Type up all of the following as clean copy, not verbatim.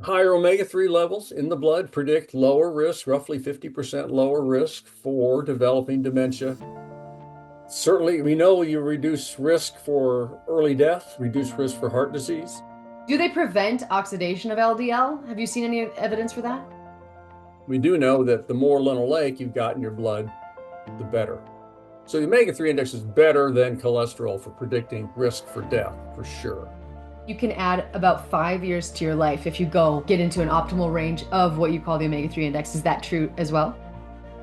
Higher omega-3 levels in the blood predict lower risk, roughly 50% lower risk for developing dementia. Certainly, we know you reduce risk for early death, reduce risk for heart disease. Do they prevent oxidation of LDL? Have you seen any evidence for that? We do know that the more linoleic you've got in your blood, the better. So the omega-3 index is better than cholesterol for predicting risk for death, for sure. You can add about 5 years to your life if you go get into an optimal range of what you call the omega-3 index. Is that true as well?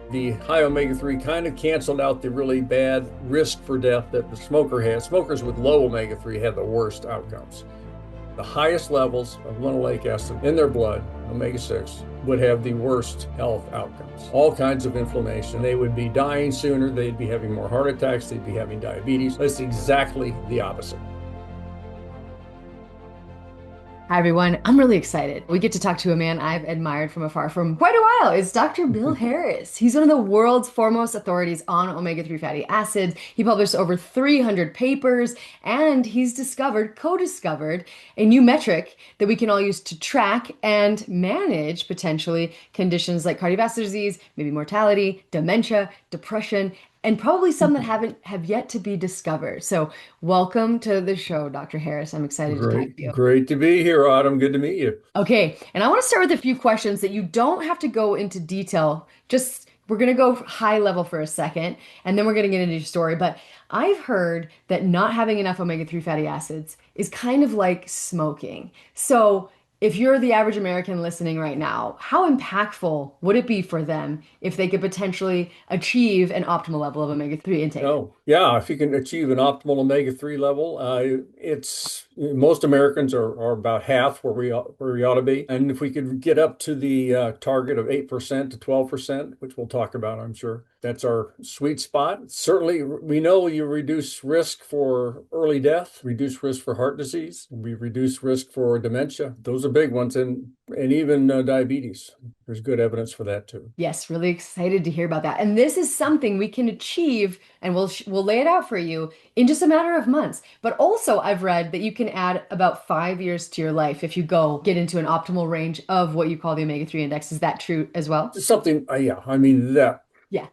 The high omega-3 kind of canceled out the really bad risk for death that the smoker has. Smokers with low omega-3 have the worst outcomes. The highest levels of linoleic acid in their blood, omega-6, would have the worst health outcomes. All kinds of inflammation. They would be dying sooner. They'd be having more heart attacks. They'd be having diabetes. That's exactly the opposite. Hi, everyone. I'm really excited. We get to talk to a man I've admired from afar for quite a while. It's Dr. Bill Harris. He's one of the world's foremost authorities on omega-3 fatty acids. He published over 300 papers, and he's co-discovered a new metric that we can all use to track and manage potentially conditions like cardiovascular disease, maybe mortality, dementia, depression, and probably some that have yet to be discovered. So welcome to the show, Dr. Harris. I'm excited to talk to you. Great to be here, Autumn. Good to meet you. Okay, and I want to start with a few questions that you don't have to go into detail. Just we're going to go high level for a second, and then we're going to get into your story. But I've heard that not having enough omega-3 fatty acids is kind of like smoking. So if you're the average American listening right now, how impactful would it be for them if they could potentially achieve an optimal level of omega-3 intake? Oh, yeah. If you can achieve an optimal omega-3 level, it's most Americans are about half where we ought to be. And if we could get up to the target of 8% to 12%, which we'll talk about, I'm sure, that's our sweet spot. Certainly, we know you reduce risk for early death, reduce risk for heart disease, we reduce risk for dementia. Those are big ones, and even diabetes. There's good evidence for that too. Yes, really excited to hear about that. And this is something we can achieve, and we'll lay it out for you in just a matter of months. But also, I've read that you can add about 5 years to your life if you go get into an optimal range of what you call the omega-3 index. Is that true as well? Something, yeah. I mean that. Yeah.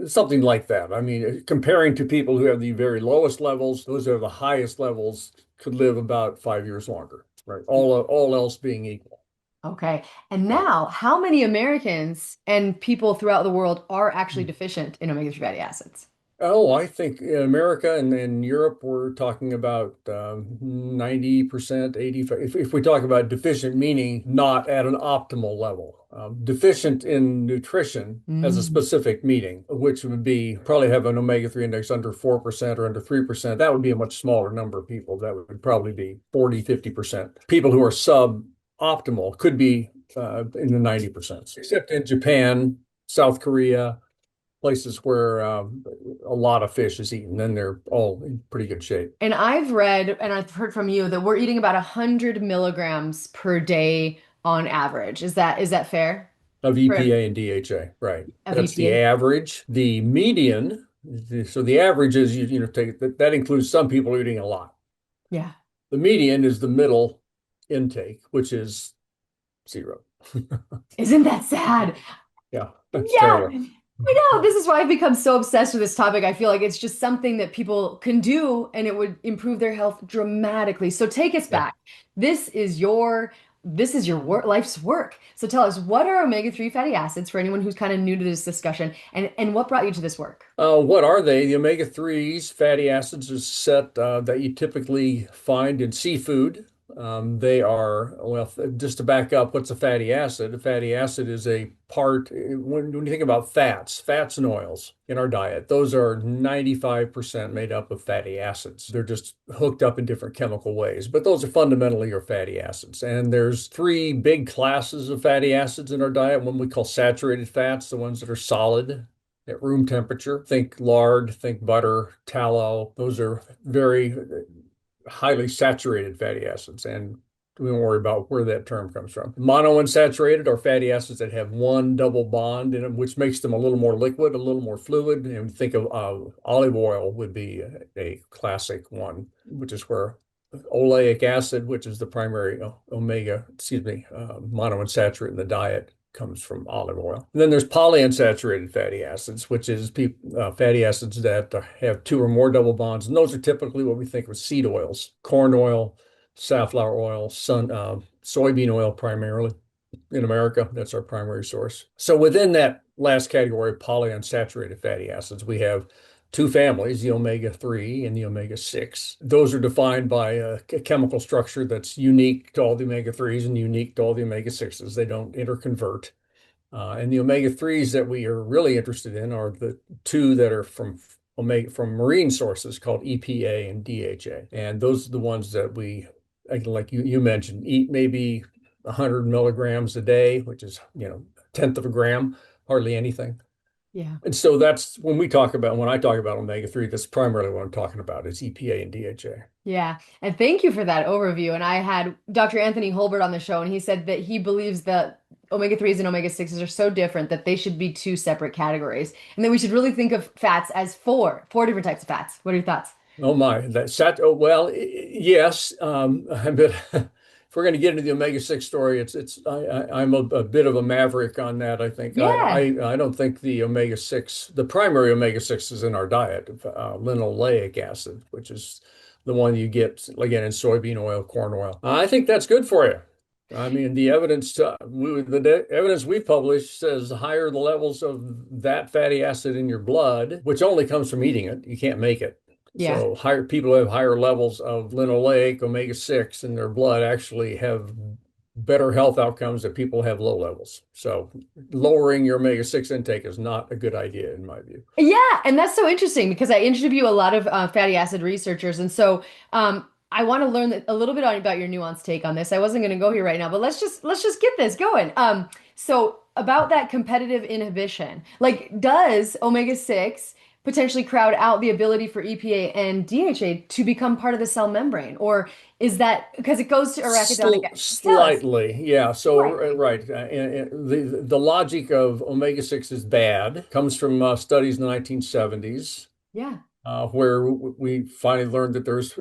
Something like that. I mean, comparing to people who have the very lowest levels, those are the highest levels could live about 5 years longer, right? All else being equal. Okay. And now, how many Americans and people throughout the world are actually deficient in omega-3 fatty acids? Oh, I think in America and in Europe, we're talking about 90%, 85. If we talk about deficient, meaning not at an optimal level. Deficient in nutrition has a Mm. specific meaning, which would be probably have an omega-3 index under 4% or under 3%. That would be a much smaller number of people. That would probably be 40, 50%. People who are suboptimal could be in the 90%, except in Japan, South Korea, places where a lot of fish is eaten, then they're all in pretty good shape. And I've read and I've heard from you that we're eating about 100 milligrams per day on average. Is that fair Of for EPA and DHA, right? of That's the EPA? average. The median, so the average is take that includes some people eating a lot. Yeah. The median is the middle intake, which is zero. Isn't that sad? Yeah, that's Yeah. terrible. I know. This is why I've become so obsessed with this topic. I feel like it's just something that people can do and it would improve their health dramatically. So take us Yeah. back. This is your work, life's work. So tell us, what are omega-3 fatty acids for anyone who's kind of new to this discussion, and what brought you to this work? What are they? The omega-3s, fatty acids, is a set that you typically find in seafood. They are, well, just to back up, what's a fatty acid? A fatty acid is a part, when you think about fats and oils in our diet, those are 95% made up of fatty acids. They're just hooked up in different chemical ways, but those are fundamentally your fatty acids. And there's three big classes of fatty acids in our diet. One we call saturated fats, the ones that are solid at room temperature. Think lard, think butter, tallow. Those are very highly saturated fatty acids, and we don't worry about where that term comes from. Monounsaturated are fatty acids that have one double bond in them, which makes them a little more liquid, a little more fluid. And think of olive oil would be a classic one, which is where oleic acid, which is the primary monounsaturated in the diet, comes from olive oil. And then there's polyunsaturated fatty acids, which is fatty acids that have two or more double bonds. And those are typically what we think of seed oils, corn oil, safflower oil, soybean oil primarily in America. That's our primary source. So within that last category, polyunsaturated fatty acids, we have two families, the omega-3 and the omega-6. Those are defined by a chemical structure that's unique to all the omega-3s and unique to all the omega-6s. They don't interconvert. And the omega-3s that we are really interested in are the two that are from marine sources called EPA and DHA. And those are the ones that we, like you mentioned, eat maybe 100 milligrams a day, which is, a tenth of a gram, hardly anything. Yeah. And so when I talk about omega-3, that's primarily what I'm talking about is EPA and DHA. Yeah. And thank you for that overview. And I had Dr. Anthony Holbert on the show, and he said that he believes that omega-3s and omega-6s are so different that they should be two separate categories. And that we should really think of fats as four different types of fats. What are your thoughts? Oh my, well, yes, but if we're going to get into the omega-6 story, I'm a bit of a maverick on that. I think Yeah. I don't think the primary omega-6 is in our diet, linoleic acid, which is the one you get again in soybean oil, corn oil. I think that's good for you. I mean, the evidence we published says higher the levels of that fatty acid in your blood, which only comes from eating it. You can't make it. Yeah. So higher people who have higher levels of linoleic, omega-6 in their blood actually have better health outcomes than people who have low levels. So lowering your omega-6 intake is not a good idea in my view. Yeah, and that's so interesting because I interview a lot of fatty acid researchers, and so I want to learn a little bit about your nuanced take on this. I wasn't going to go here right now, but let's just get this going. So about that competitive inhibition, like does omega-6 potentially crowd out the ability for EPA and DHA to become part of the cell membrane, or is that because it goes to arachidonic acid? Tell us Slightly, yeah. So slightly. right, the logic of omega-6 is bad comes from studies in the 1970s, Yeah. where we finally learned that there's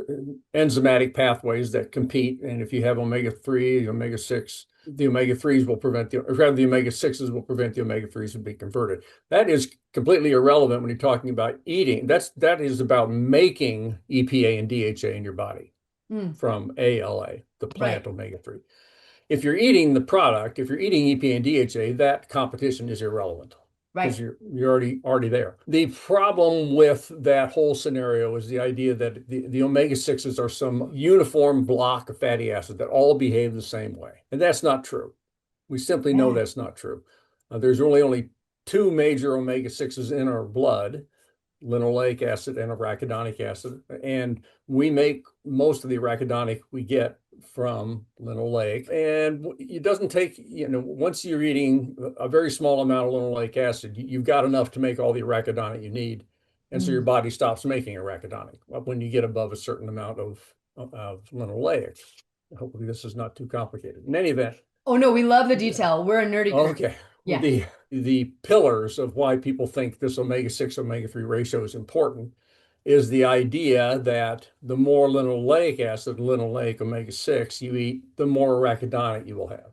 enzymatic pathways that compete, and if you have omega-3, omega-6, the omega-3s will prevent or rather the omega-6s will prevent the omega-3s from being converted. That is completely irrelevant when you're talking about eating. That is about making EPA and DHA in your body Mm, from ALA, the right. plant omega-3. If you're eating the product, if you're eating EPA and DHA, that competition is irrelevant because Right. you're already there. The problem with that whole scenario is the idea that the omega-6s are some uniform block of fatty acid that all behave the same way. And that's not true. We simply know Yeah. that's not true. There's really only two major omega-6s in our blood, linoleic acid and arachidonic acid. And we make most of the arachidonic we get from linoleic. And it doesn't take, once you're eating a very small amount of linoleic acid, you've got enough to make all the arachidonic you need. And so your Mm. body stops making arachidonic when you get above a certain amount of linoleic. Hopefully, this is not too complicated. In any event, Oh no, we love the detail. We're a nerdy crew. okay. Well, Yeah. the pillars of why people think this omega-6 omega-3 ratio is important is the idea that the more linoleic acid, linoleic omega-6 you eat, the more arachidonic you will have.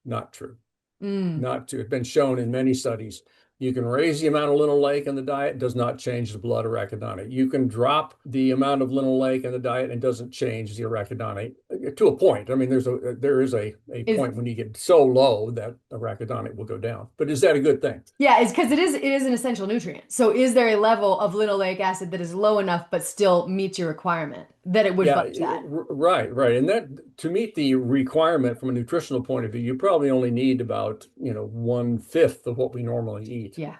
Not true. Mm. Not true. It's been shown in many studies. You can raise the amount of linoleic in the diet, it does not change the blood arachidonic. You can drop the amount of linoleic in the diet and it doesn't change the arachidonic to a point. I mean, there is a Is point when you get so low that arachidonic will go down. But is that a good thing? yeah, it's because it is an essential nutrient. So is there a level of linoleic acid that is low enough but still meets your requirement that it would Yeah, budge that? right. And that to meet the requirement from a nutritional point of view, you probably only need about, one-fifth of what we normally eat. Yeah.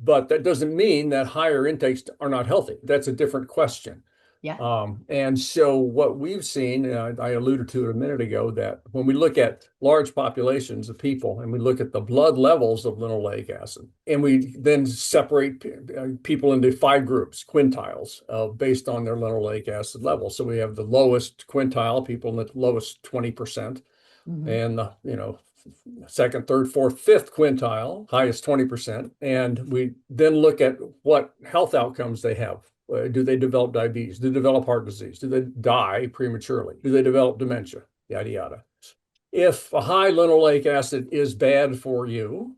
But that doesn't mean that higher intakes are not healthy. That's a different question. Yeah. And so what we've seen, I alluded to it a minute ago, that when we look at large populations of people and we look at the blood levels of linoleic acid, and we then separate people into five groups, quintiles, based on their linoleic acid level. So we have the lowest quintile, people in the lowest 20%, Hmm. and the second, third, fourth, fifth quintile, highest 20%. And we then look at what health outcomes they have. Do they develop diabetes? Do they develop heart disease? Do they die prematurely? Do they develop dementia? Yada, yada. If a high linoleic acid is bad for you,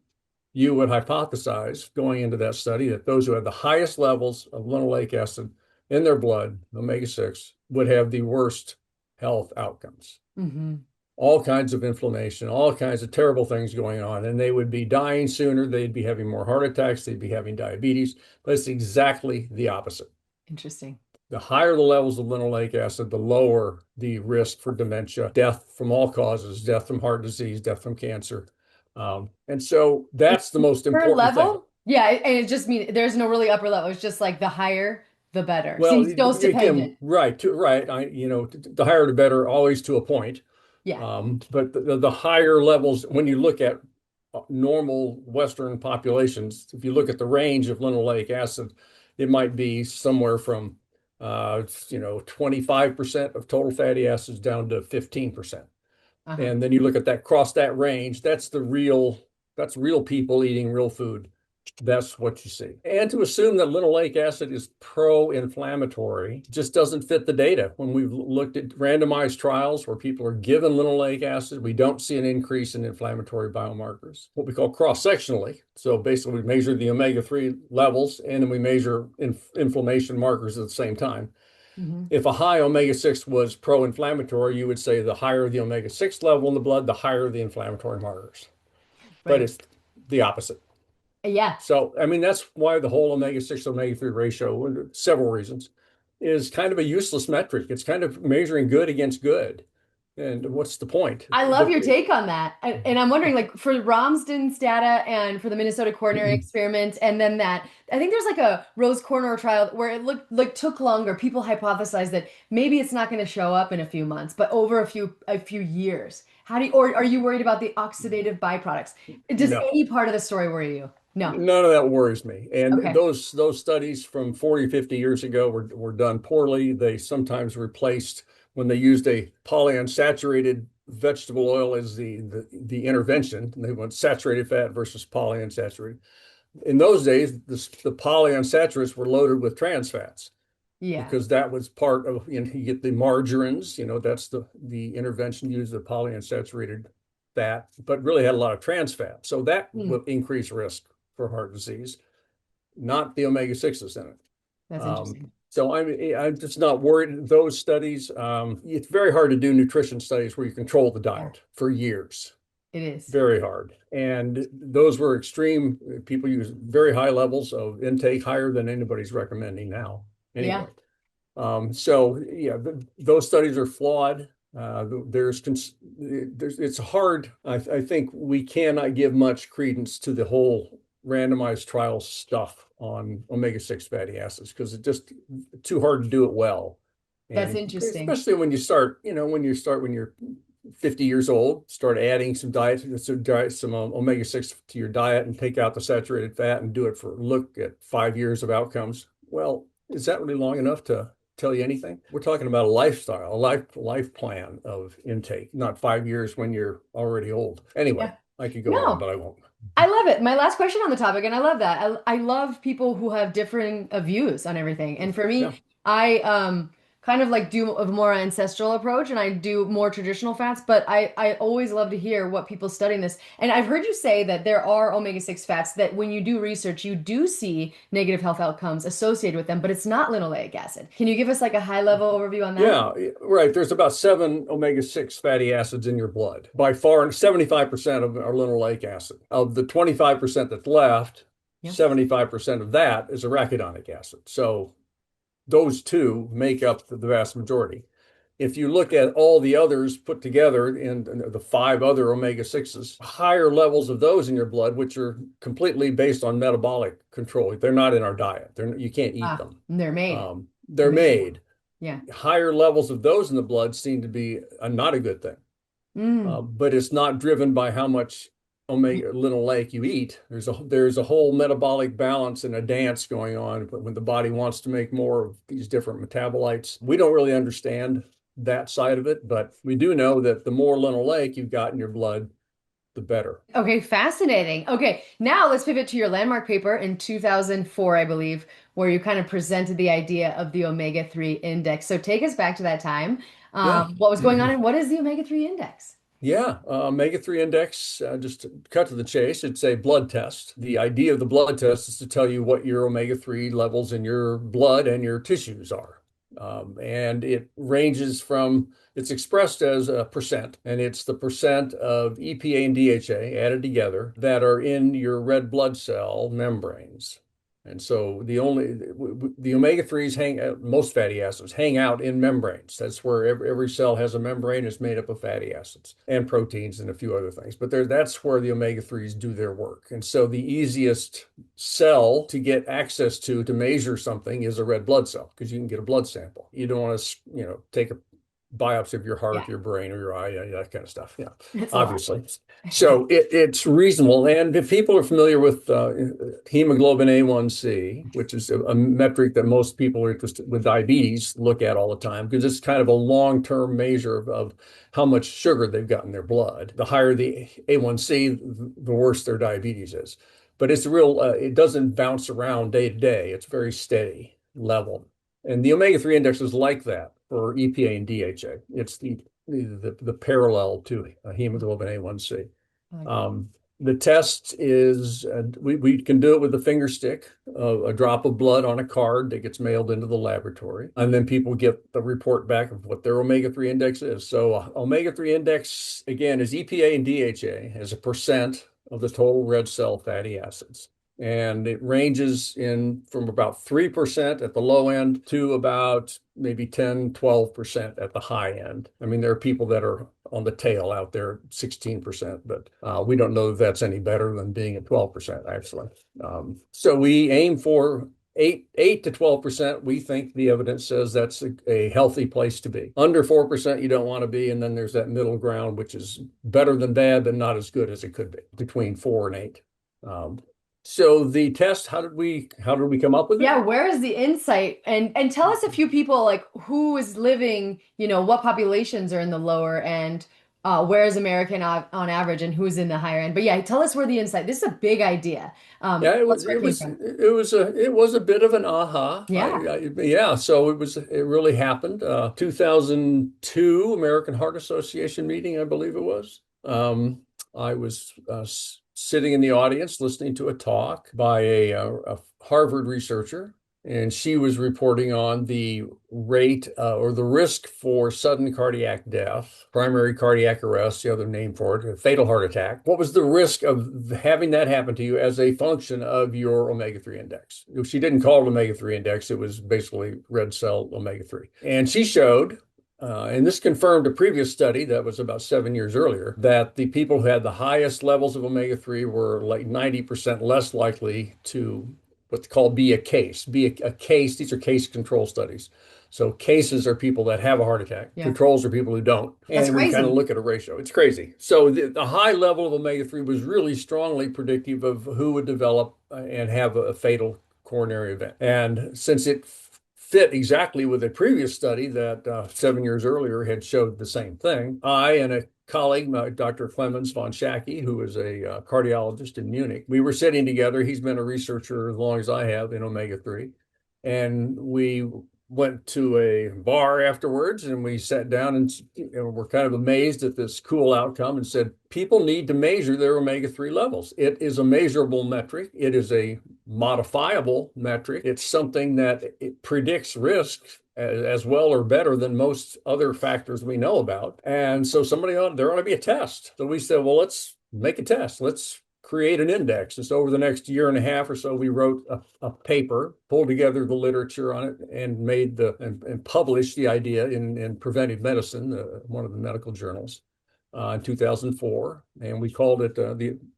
you would hypothesize going into that study that those who have the highest levels of linoleic acid in their blood, omega-6, would have the worst health outcomes. Hmm. All kinds of inflammation, all kinds of terrible things going on, and they would be dying sooner. They'd be having more heart attacks. They'd be having diabetes. But it's exactly the opposite. Interesting. The higher the levels of linoleic acid, the lower the risk for dementia, death from all causes, death from heart disease, death from cancer. And so that's the most Per important thing. level? Yeah, and it just means there's no really upper level. It's just like the higher, the better. Well, Seems dose dependent. again, right. The higher the better, always to a point. Yeah. But the higher levels, when you look at normal Western populations, if you look at the range of linoleic acid, it might be somewhere from 25% of total fatty acids down to 15%. Uh-huh. And then you look at that, cross that range, that's real people eating real food. That's what you see. And to assume that linoleic acid is pro-inflammatory just doesn't fit the data. When we've looked at randomized trials where people are given linoleic acid, we don't see an increase in inflammatory biomarkers, what we call cross-sectionally. So basically, we measure the omega-3 levels and then we measure inflammation markers at the same time. Hmm. If a high omega-6 was pro-inflammatory, you would say the higher the omega-6 level in the blood, the higher the inflammatory markers. But Right. it's the opposite. Yeah. So, I mean, that's why the whole omega-6 omega-3 ratio, several reasons, is kind of a useless metric. It's kind of measuring good against good. And what's the point? I love your take on that. And I'm wondering, like, for Ramsden's data and for the Minnesota coronary experiment, and then that, I think there's like a Rose corner trial where it looked like took longer. People hypothesized that maybe it's not going to show up in a few months, but over a few years. How do you, or are you worried about the oxidative byproducts? Does No, any part of the story worry you? No. none of that worries me. And Okay. those studies from 40, 50 years ago were done poorly. They sometimes replaced when they used a polyunsaturated vegetable oil as the intervention. They went saturated fat versus polyunsaturated. In those days, the polyunsaturates were loaded with trans fats Yeah. because that was part of, you get the margarines, that's the intervention used the polyunsaturated fat, but really had a lot of trans fat. So that Hmm. will increase risk for heart disease, not the omega-6s in it. That's interesting. So I'm just not worried. Those studies, it's very hard to do nutrition studies where you control the Yeah, diet for years. it is. Very hard. And those were extreme. People use very high levels of intake, higher than anybody's recommending now, Yeah. anyway. So yeah, those studies are flawed. It's hard. I think we cannot give much credence to the whole randomized trial stuff on omega-6 fatty acids because it's just too hard to do it well. That's And interesting. especially when you start, when you're 50 years old, start adding some omega-6 to your diet and take out the saturated fat and do it look at 5 years of outcomes. Well, is that really long enough to tell you anything? We're talking about a lifestyle, a life plan of intake, not 5 years when you're already old. Anyway, Yeah. I could go on, No. but I won't. I love it. My last question on the topic, and I love that. I love people who have differing views on everything. And for Yeah. me, I kind of like do a more ancestral approach and I do more traditional fats, but I always love to hear what people studying this. And I've heard you say that there are omega-6 fats that when you do research, you do see negative health outcomes associated with them, but it's not linoleic acid. Can you give us like a high level overview on that? Yeah, right. There's about 7 omega-6 fatty acids in your blood. By far, 75% of them are linoleic acid. Of the 25% that's left, Yeah. 75% of that is arachidonic acid. So those two make up the vast majority. If you look at all the others put together in the 5 other omega-6s, higher levels of those in your blood, which are completely based on metabolic control, they're not in our diet. You can't eat Ah, them. they're made. They're And they, made. yeah. Higher levels of those in the blood seem to be not a good thing. Mm. But it's not driven by how much omega linoleic you eat. There's a whole metabolic balance and a dance going on when the body wants to make more of these different metabolites. We don't really understand that side of it, but we do know that the more linoleic you've got in your blood, the better. Okay, fascinating. Okay, now let's pivot to your landmark paper in 2004, I believe, where you kind of presented the idea of the omega-3 index. So take us back to that time. Yeah. What was going on and what is the omega-3 index? Yeah, omega-3 index, just to cut to the chase, it's a blood test. The idea of the blood test is to tell you what your omega-3 levels in your blood and your tissues are. And it ranges from, it's expressed as a percent, and it's the percent of EPA and DHA added together that are in your red blood cell membranes. And so the omega-3s most fatty acids hang out in membranes. That's where every cell has a membrane. It's made up of fatty acids and proteins and a few other things. But that's where the omega-3s do their work. And so the easiest cell to get access to measure something is a red blood cell because you can get a blood sample. You don't want to, take a biopsy of your Yeah, heart, your brain, or your eye, that kind of stuff. Yeah, it's a lot. obviously. So it's reasonable. And if people are familiar with hemoglobin A1C, which is a metric that most people are interested with diabetes look at all the time, because it's kind of a long-term measure of how much sugar they've got in their blood. The higher the A1C, the worse their diabetes is. But it's it doesn't bounce around day to day. It's very steady level. And the omega-3 index is like that for EPA and DHA. It's the parallel to hemoglobin A1C. Okay. Um, the test is we can do it with a finger stick, a drop of blood on a card that gets mailed into the laboratory, and then people get the report back of what their omega-3 index is. So omega-3 index again is EPA and DHA as a percent of the total red cell fatty acids. And it ranges in from about 3% at the low end to about maybe 10, 12% at the high end. I mean, there are people that are on the tail out there, 16%, but we don't know if that's any better than being at 12%, actually. So we aim for 8 to 12%. We think the evidence says that's a healthy place to be. Under 4%, you don't want to be. And then there's that middle ground, which is better than bad, but not as good as it could be, between 4 and 8. So the test, how did we come up with it? Yeah, where is the insight? And tell us a few people like who is living, what populations are in the lower end, where is American on average and who's in the higher end. But yeah, tell us where the insight. This is a big idea. Yeah, Tell us where it came from. it was a bit of an aha. Yeah. Yeah, so it really happened. 2002 American Heart Association meeting, I believe it was. I was sitting in the audience listening to a talk by a Harvard researcher, and she was reporting on the rate or the risk for sudden cardiac death, primary cardiac arrest, the other name for it, a fatal heart attack. What was the risk of having that happen to you as a function of your omega-3 index? She didn't call it omega-3 index. It was basically red cell omega-3. And she showed and this confirmed a previous study that was about 7 years earlier that the people who had the highest levels of omega-3 were like 90% less likely to what's called be a case. A case, these are case control studies. So cases are people that have a heart attack. Yeah. Controls are people who don't. That's And we kind of crazy. look at a ratio. It's crazy. So the high level of omega-3 was really strongly predictive of who would develop and have a fatal coronary event. And since it fit exactly with a previous study that 7 years earlier had showed the same thing. I and a colleague, Dr. Clemens von Schacke, who is a cardiologist in Munich, we were sitting together. He's been a researcher as long as I have in omega-3. And we went to a bar afterwards and we sat down and were kind of amazed at this cool outcome and said, people need to measure their omega-3 levels. It is a measurable metric. It is a modifiable metric. It's something that it predicts risk as well or better than most other factors we know about. And so there ought to be a test. So we said, well, let's make a test. Let's create an index. And so over the next year and a half or so, we wrote a paper, pulled together the literature on it, and and published the idea in Preventive Medicine, one of the medical journals, in 2004. And we called it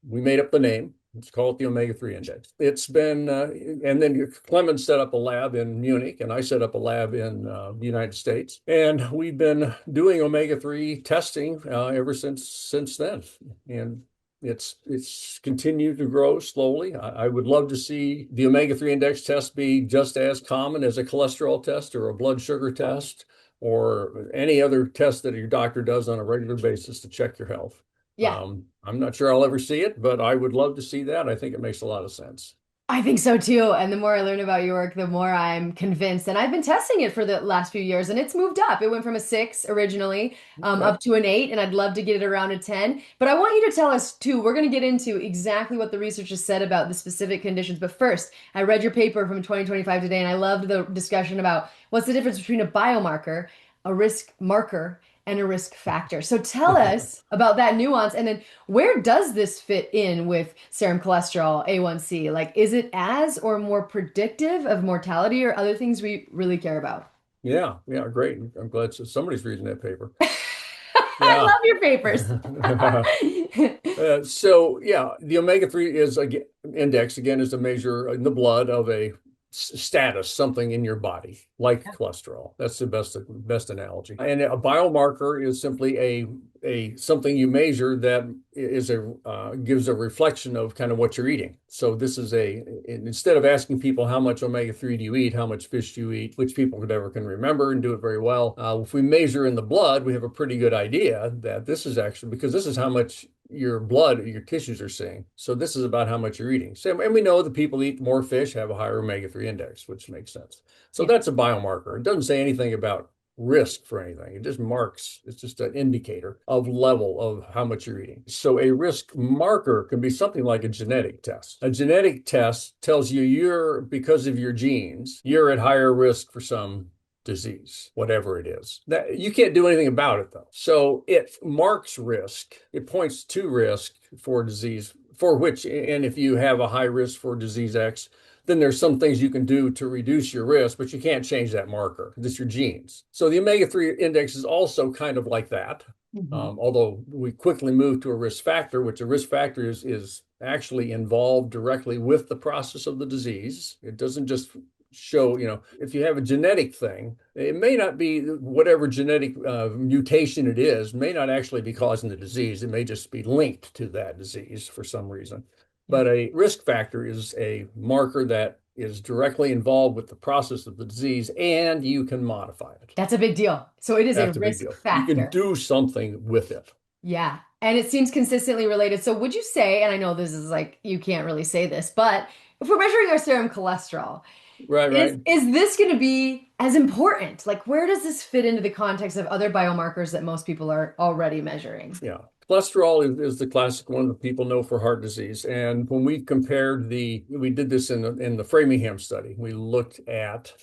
we made up the name. Let's call it the omega-3 index. It's been, and then Clemens set up a lab in Munich, and I set up a lab in the United States. And we've been doing omega-3 testing ever since then. And it's continued to grow slowly. I would love to see the omega-3 index test be just as common as a cholesterol test or a blood sugar test or any other test that your doctor does on a regular basis to check your health. Yeah. I'm not sure I'll ever see it, but I would love to see that. I think it makes a lot of sense. I think so too. And the more I learn about your work, the more I'm convinced. And I've been testing it for the last few years, and it's moved up. It went from a 6 originally, Okay. up to an 8, and I'd love to get it around a 10. But I want you to tell us too, we're going to get into exactly what the research has said about the specific conditions. But first, I read your paper from 2025 today, and I loved the discussion about what's the difference between a biomarker, a risk marker, and a risk factor. So tell us about that nuance, and then where does this fit in with serum cholesterol, A1C? Like, is it as or more predictive of mortality or other things we really care about? Yeah, yeah, great. I'm glad somebody's reading that paper. I Yeah. love your papers. So yeah, the omega-3 is again index again is a measure in the blood of a status, something in your body, like cholesterol. That's the best analogy. And a biomarker is simply a something you measure that is a gives a reflection of kind of what you're eating. So this is instead of asking people how much omega-3 do you eat, how much fish do you eat, which people never can remember and do it very well. If we measure in the blood, we have a pretty good idea that this is actually because this is how much your blood, your tissues are seeing. So this is about how much you're eating. So, and we know that people eat more fish have a higher omega-3 index, which makes sense. So Yeah. that's a biomarker. It doesn't say anything about risk for anything. It just marks, it's just an indicator of level of how much you're eating. So a risk marker can be something like a genetic test. A genetic test tells you because of your genes, you're at higher risk for some disease, whatever it is. That you can't do anything about it though. So it marks risk. It points to risk for disease for which, and if you have a high risk for disease X, then there's some things you can do to reduce your risk, but you can't change that marker. It's your genes. So the omega-3 index is also kind of like that. Mhm. Although we quickly move to a risk factor, which a risk factor is actually involved directly with the process of the disease. It doesn't just show, if you have a genetic thing, it may not be whatever genetic mutation it is, may not actually be causing the disease. It may just be linked to that disease for some reason. Yeah. But a risk factor is a marker that is directly involved with the process of the disease and you can modify it. That's a big deal. So it is a That's a big risk deal. You can factor. do something with it. Yeah. And it seems consistently related. So would you say, and I know this is like, you can't really say this, but if we're measuring our serum cholesterol, Right, is right. is this going to be as important? Like, where does this fit into the context of other biomarkers that most people are already measuring? Yeah. Cholesterol is the classic one that people know for heart disease. And when we compared we did this in the Framingham study. We looked at,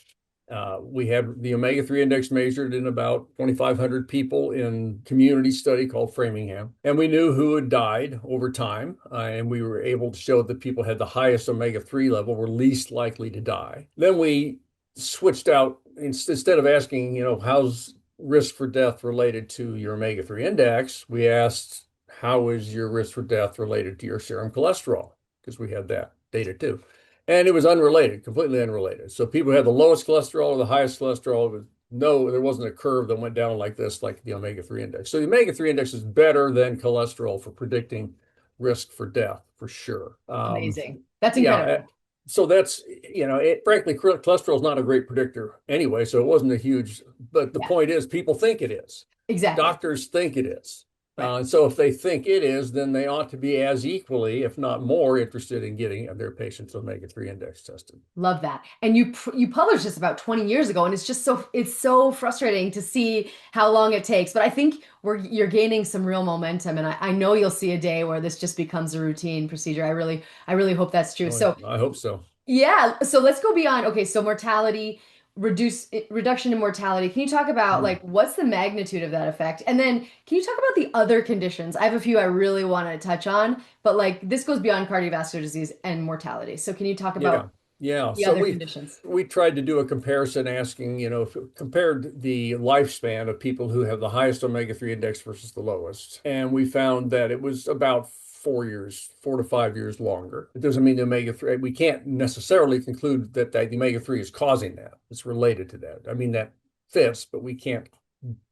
we had the omega-3 index measured in about 2,500 people in community study called Framingham. And we knew who had died over time. And we were able to show that people had the highest omega-3 level were least likely to die. Then we switched out, instead of asking, how's risk for death related to your omega-3 index, we asked, how is your risk for death related to your serum cholesterol? Because we had that data too. And it was unrelated, completely unrelated. So people who had the lowest cholesterol or the highest cholesterol, there wasn't a curve that went down like this, like the omega-3 index. So the omega-3 index is better than cholesterol for predicting risk for death, for sure. Amazing. That's Yeah, incredible. so that's, frankly, cholesterol is not a great predictor anyway, so it wasn't a huge, but the Yeah, point is, people think it is. exactly. Doctors think it is. Right. So if they think it is, then they ought to be as equally, if not more, interested in getting their patients omega-3 index tested. Love that. And you published this about 20 years ago, and it's so frustrating to see how long it takes. But I think you're gaining some real momentum, and I know you'll see a day where this just becomes a routine procedure. I really hope that's true. Oh, yeah, So I hope so. yeah, so let's go beyond. Okay, so mortality, reduction in mortality. Can you talk about Hmm. like what's the magnitude of that effect? And then can you talk about the other conditions? I have a few I really want to touch on, but like this goes beyond cardiovascular disease and mortality. So can you talk Yeah, about yeah. the So other we conditions? we tried to do a comparison, asking, if compared the lifespan of people who have the highest omega-3 index versus the lowest, and we found that it was about 4 years, 4 to 5 years longer. It doesn't mean the omega-3. We can't necessarily conclude that the omega-3 is causing that. It's related to that. I mean, that fits, but we can't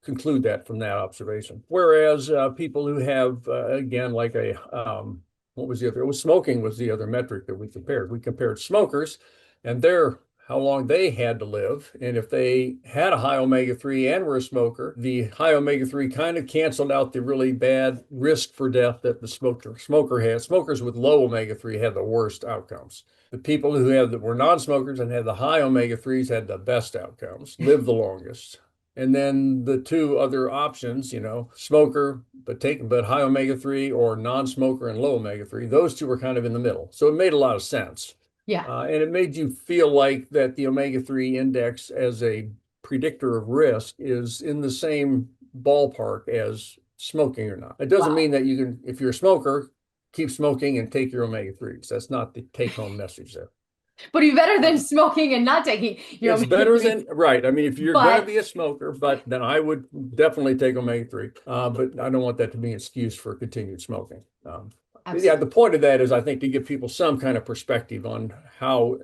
conclude that from that observation. Whereas people who have, again, like what was the other? It was smoking was the other metric that we compared. We compared smokers and their how long they had to live. And if they had a high omega-3 and were a smoker, the high omega-3 kind of canceled out the really bad risk for death that the smoker had. Smokers with low omega-3 had the worst outcomes. The people who had that were non-smokers and had the high omega-3s had the best outcomes, lived the longest. And then the two other options, smoker but high omega-3 or non-smoker and low omega-3, those two were kind of in the middle. So it made a lot of sense. Yeah. And it made you feel like that the omega-3 index as a predictor of risk is in the same ballpark as smoking or not. It doesn't Wow. mean that you can, if you're a smoker, keep smoking and take your omega-3s. That's not the take-home message there. But you're better than Uh, smoking and not taking your it's better omega-3s. than, right. I mean, if you're going to But be a smoker, but then I would definitely take omega-3. But I don't want that to be an excuse for continued smoking. But yeah, the absolutely. point of that is I think to give people some kind of perspective on how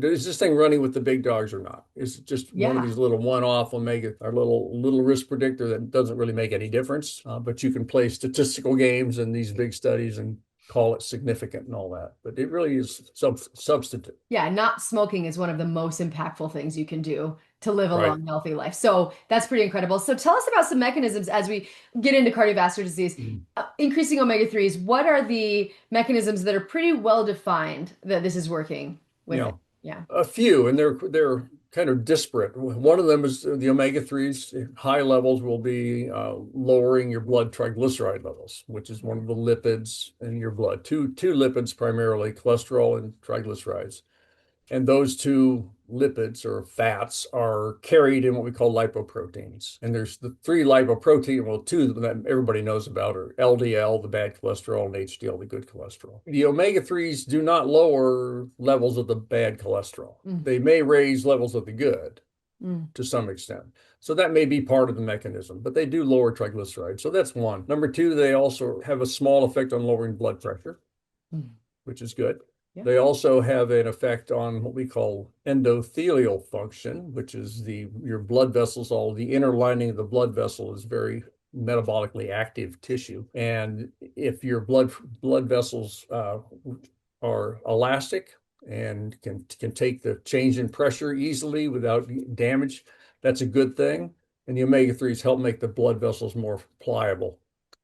is this thing running with the big dogs or not? Is it just one of Yeah. these little one-off omega or little risk predictor that doesn't really make any difference? But you can play statistical games in these big studies and call it significant and all that. But it really is substantive, Yeah, not smoking is one of the most impactful things you can do to live a right? long, healthy life. So that's pretty incredible. So tell us about some mechanisms as we get into cardiovascular disease. Increasing omega-3s, what are the mechanisms that are pretty well defined that this is working with Yeah. it? Yeah. A few, and they're kind of disparate. One of them is the omega-3s. High levels will be lowering your blood triglyceride levels, which is one of the lipids in your blood. Two lipids primarily, cholesterol and triglycerides. And those two lipids or fats are carried in what we call lipoproteins. And there's the three lipoprotein, well, two that everybody knows about are LDL, the bad cholesterol, and HDL, the good cholesterol. The omega-3s do not lower levels of the bad cholesterol. Mm, They may raise levels of the good mm, to some extent. So that may be part of the mechanism, but they do lower triglycerides. So that's one. Number two, they also have a small effect on lowering blood pressure, mm. which is good. Yeah. They also have an effect on what we call endothelial function, which is your blood vessels, all the inner lining of the blood vessel is very metabolically active tissue. And if your blood vessels are elastic and can take the change in pressure easily without damage, that's a good thing. And the omega-3s help make the blood vessels more pliable,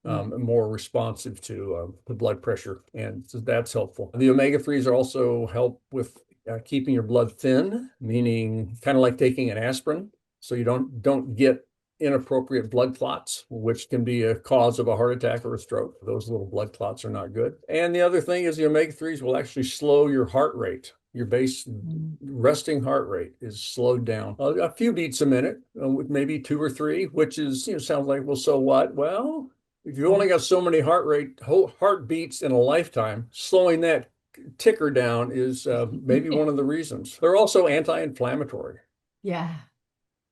Mm, and more responsive to the blood pressure, and so that's helpful. The omega-3s are also help with keeping your blood thin, meaning kind of like taking an aspirin, so you don't get inappropriate blood clots, which can be a cause of a heart attack or a stroke. Those little blood clots are not good. And the other thing is the omega-3s will actually slow your heart rate. Your base mm. resting heart rate is slowed down a few beats a minute, with maybe two or three, which is, sounds like, well, so what? Well, if you only got so many heartbeats in a lifetime, slowing that ticker down is maybe one of the reasons. They're also anti-inflammatory. Yeah.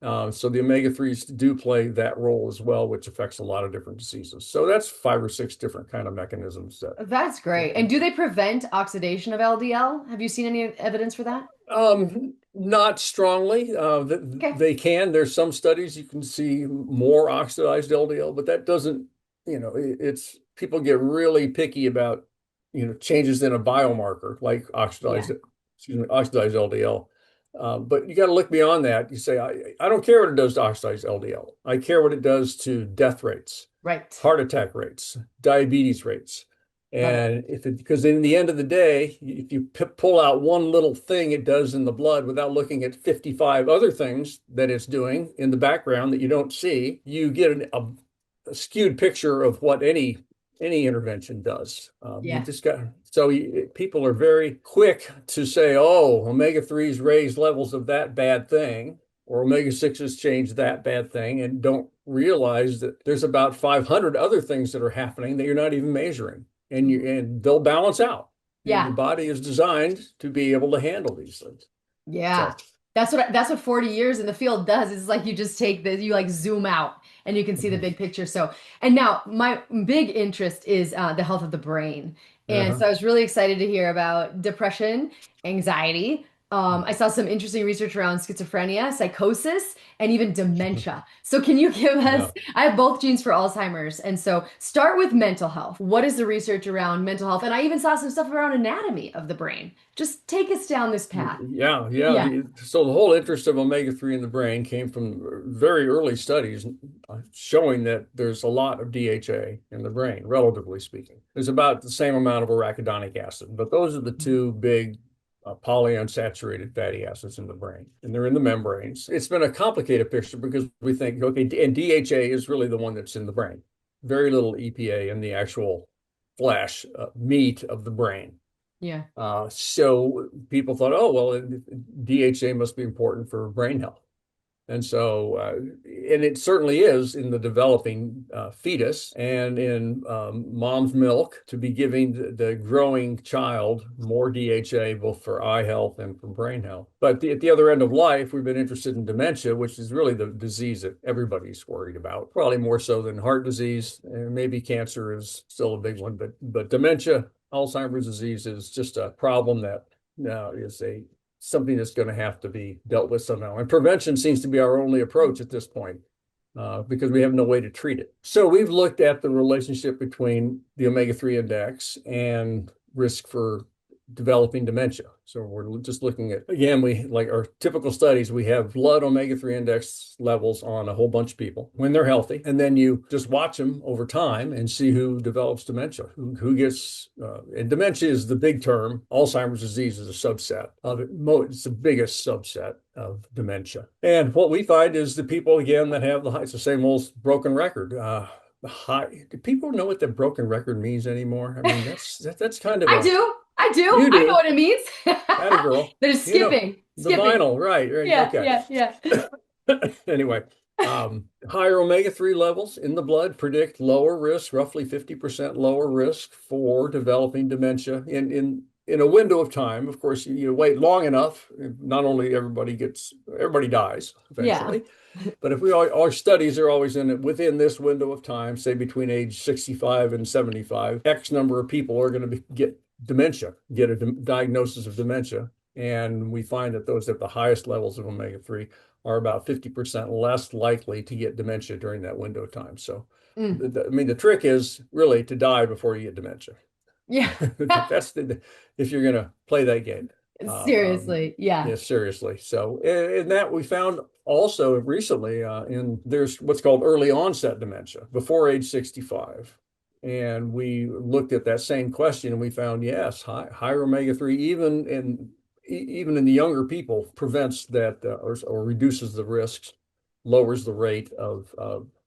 So the omega-3s do play that role as well, which affects a lot of different diseases. So that's five or six different kind of mechanisms that. That's great. And do they prevent oxidation of LDL? Have you seen any evidence for that? Not strongly. Okay. They can. There's some studies you can see more oxidized LDL, but that doesn't, it's people get really picky about, changes in a biomarker like Yeah. oxidized LDL. But you got to look beyond that. You say, I don't care what it does to oxidized LDL. I care what it does to death rates, Right. heart attack rates, diabetes rates. Love it. And because in the end of the day, if you pull out one little thing it does in the blood without looking at 55 other things that it's doing in the background that you don't see, you get a skewed picture of what any intervention does. You Yeah. just got so people are very quick to say, "Oh, omega-3s raise levels of that bad thing," or omega-6s change that bad thing, and don't realize that there's about 500 other things that are happening that you're not even measuring, and they'll balance out. Your Yeah. body is designed to be able to handle these things. Yeah. So, That's what 40 years in the field does. It's like you just take the you like zoom out and you can see the mhm. big picture. So, and now my big interest is the health of the brain. And Uh-huh. so I was really excited to hear about depression, anxiety. I saw some interesting research around schizophrenia, psychosis, and even dementia. So, can you give us? Yeah. I have both genes for Alzheimer's. And so, start with mental health. What is the research around mental health? And I even saw some stuff around anatomy of the brain. Just take us down this path. Yeah, yeah. Yeah. So the whole interest of omega-3 in the brain came from very early studies showing that there's a lot of DHA in the brain, relatively speaking. There's about the same amount of arachidonic acid, but those are the two big polyunsaturated fatty acids in the brain, and they're in the membranes. It's been a complicated picture because we think, okay, and DHA is really the one that's in the brain. Very little EPA in the actual flesh, meat of the brain. Yeah. So people thought, oh, well, DHA must be important for brain health. And so, and it certainly is in the developing fetus and in mom's milk to be giving the growing child more DHA, both for eye health and for brain health. But at the other end of life, we've been interested in dementia, which is really the disease that everybody's worried about, probably more so than heart disease. And maybe cancer is still a big one, but dementia, Alzheimer's disease is just a problem that is a something that's going to have to be dealt with somehow. And prevention seems to be our only approach at this point because we have no way to treat it. So we've looked at the relationship between the omega-3 index and risk for developing dementia. So we're just looking at, again, we like our typical studies, we have blood omega-3 index levels on a whole bunch of people when they're healthy. And then you just watch them over time and see who develops dementia, who gets, and dementia is the big term. Alzheimer's disease is a subset of it. It's the biggest subset of dementia. And what we find is the people, again, that have it's the same old broken record. Do people know what the broken record means anymore? I mean, that's kind of I a do. I do. you I know do. what it means. Atta girl. That is You know, skipping. the Skipping. vinyl, right, right. Yeah, Okay. yeah, yeah. Anyway, higher omega-3 levels in the blood predict lower risk, roughly 50% lower risk for developing dementia in a window of time. Of course, you wait long enough, not only everybody dies Yeah. eventually, but if our studies are always within this window of time, say between age 65 and 75, X number of people are going to get dementia, get a diagnosis of dementia. And we find that those at the highest levels of omega-3 are about 50% less likely to get dementia during that window of time. So, Mm. I mean, the trick is really to die before you get dementia. Yeah. That's if you're going to play that game. Seriously. Yeah. Yeah, seriously. So, in that we found also recently there's what's called early onset dementia before age 65. And we looked at that same question and we found, yes, higher omega-3, even in the younger people, prevents that or reduces the risks, lowers the rate of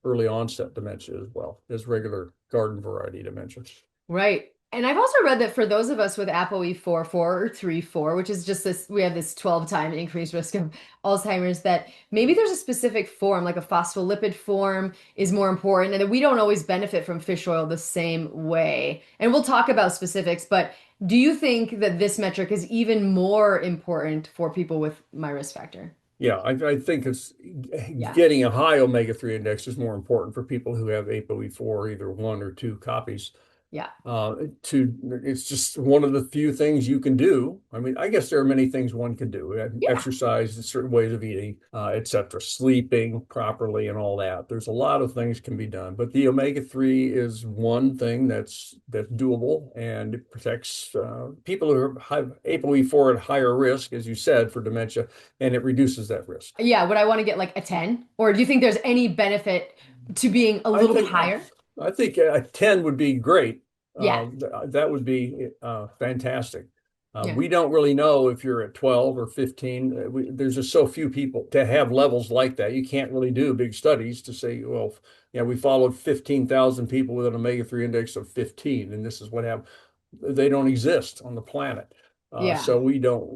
early onset dementia as well as regular garden variety dementia. Right. And I've also read that for those of us with APOE 4 or 3 4, which is just this, we have this 12-time increased risk of Alzheimer's, that maybe there's a specific form, like a phospholipid form, is more important, and that we don't always benefit from fish oil the same way. And we'll talk about specifics, but do you think that this metric is even more important for people with my risk factor? Yeah, I think it's Yeah. getting a high omega-3 index is more important for people who have ApoE4, either one or two copies. Yeah. It's just one of the few things you can do. I mean, I guess there are many things one can do: Yeah. exercise, certain ways of eating, etc., sleeping properly, and all that. There's a lot of things can be done, but the omega-3 is one thing that's doable, and it protects people who have ApoE4 at higher risk, as you said, for dementia, and it reduces that risk. Yeah. Would I want to get like a 10? Or do you think there's any benefit to being a I little bit think higher? I think a 10 would be great. Yeah. That would be fantastic. Yeah. We don't really know if you're at 12 or 15. There's just so few people to have levels like that. You can't really do big studies to say, well, yeah, we followed 15,000 people with an omega-3 index of 15, and this is what happened. They don't exist on the planet. Yeah. So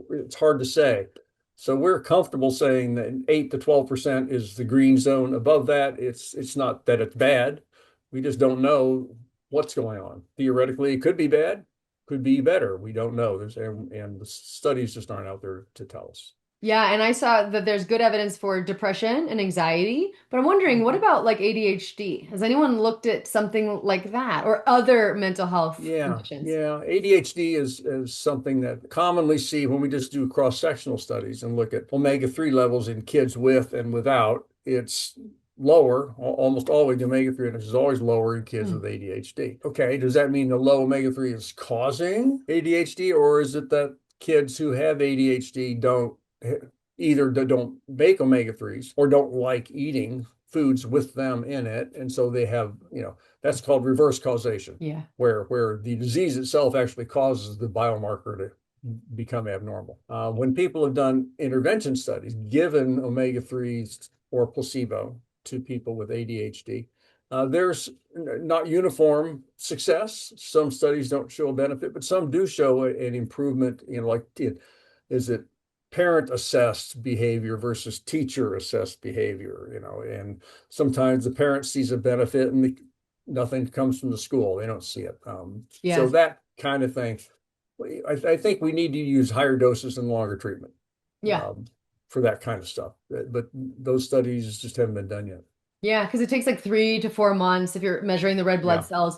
it's hard to say. So we're comfortable saying that 8 to 12% is the green zone. Above that, it's not that it's bad. We just don't know what's going on. Theoretically, it could be bad, could be better. We don't know. And the studies just aren't out there to tell us. Yeah, and I saw that there's good evidence for depression and anxiety, but I'm wondering, what Mhm. about like ADHD? Has anyone looked at something like that or other mental health Yeah, conditions? yeah. ADHD is something that commonly see when we just do cross-sectional studies and look at omega-3 levels in kids with and without. It's lower, almost always the omega-3 index is always lower in kids Hmm. with ADHD. Okay, does that mean the low omega-3 is causing ADHD, or is it that kids who have ADHD either don't make omega-3s or don't like eating foods with them in it, and so they have, that's called reverse causation Yeah. where the disease itself actually causes the biomarker to become abnormal. When people have done intervention studies, given omega-3s or placebo to people with ADHD, there's not uniform success. Some studies don't show a benefit, but some do show an improvement. Is it parent assessed behavior versus teacher assessed behavior, and sometimes the parent sees a benefit and nothing comes from the school. They don't see it. So Yeah. that kind of thing. I think we need to use higher doses and longer treatment Yeah. um, for that kind of stuff. But those studies just haven't been done yet. Yeah, because it takes like 3 to 4 months if you're measuring the red blood Yeah, cells.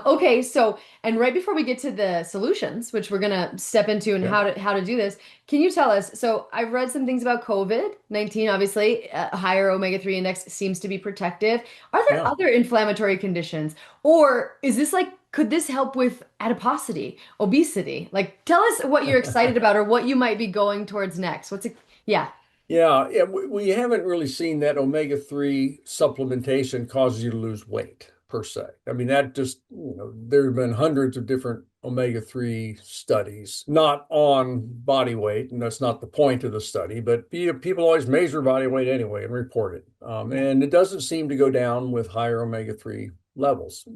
Okay, so and right before we get to the solutions, which we're gonna step into and yeah, how to do this, can you tell us? So I've read some things about COVID-19. Obviously, a higher omega-3 index seems to be protective. Are there yeah. other inflammatory conditions, or is this like could this help with adiposity, obesity? Like, tell us what you're excited about or what you might be going towards next. What's it? Yeah, Yeah, we haven't really seen that omega-3 supplementation causes you to lose weight per se. I mean, that just, there have been hundreds of different omega-3 studies, not on body weight, and that's not the point of the study, but people always measure body weight anyway and report it. yeah, And it doesn't seem to go down with higher omega-3 levels,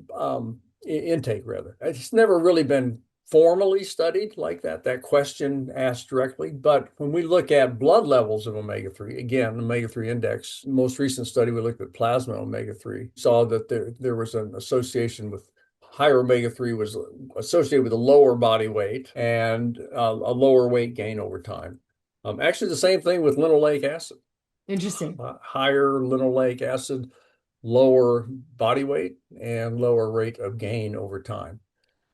intake rather. It's never really been formally studied like that question asked directly. But when we look at blood levels of omega-3, again, omega-3 index, most recent study we looked at plasma omega-3, saw that there was an association with higher omega-3 was associated with a lower body weight and a lower weight gain over time. Actually, the same thing with linoleic acid. interesting, Higher linoleic acid, lower body weight, and lower rate of gain over time.